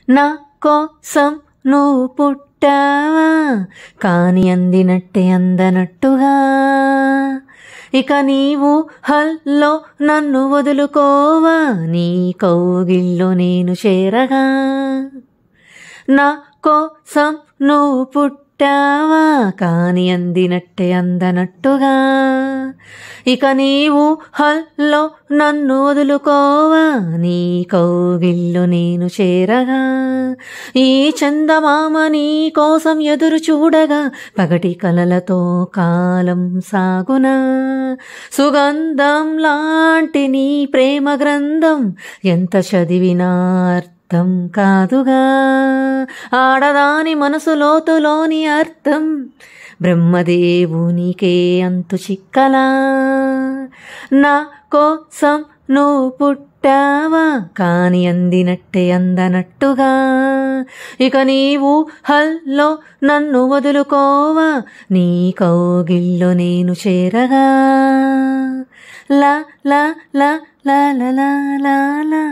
నా కోసం నువ్వు పుట్టావా, కాని అందినట్టే అందనట్టుగా. ఇక నీవు హల్లో నన్ను వదులుకోవా, నీ కౌగిల్లో నేను చేరగా. నా కోసం నువ్వు పుట్టావా, కాని అందినట్టే అందనట్టుగా. ఇక నీవు హల్లో నన్ను వదులుకోవా, నీ కౌగిల్లో నేను చేరగా. ఈ చందమామ నీ కోసం ఎదురు చూడగా, పగటి కలలతో కాలం సాగునా. సుగంధం లాంటి నీ ప్రేమ గ్రంథం ఎంత చదివినా అర్థం కాదుగా. ఆడదాని మనసు లోతులోని అర్థం బ్రహ్మదేవునికే అంతు చిక్కలా. నా కోసం నువ్వు పుట్టావా, కాని అందినట్టే అందనట్టుగా. ఇక నీవు హల్లో నన్ను వదులుకోవా, నీ కౌగిల్లో నేను చేరగా. లా లా లా లా లా లా లా.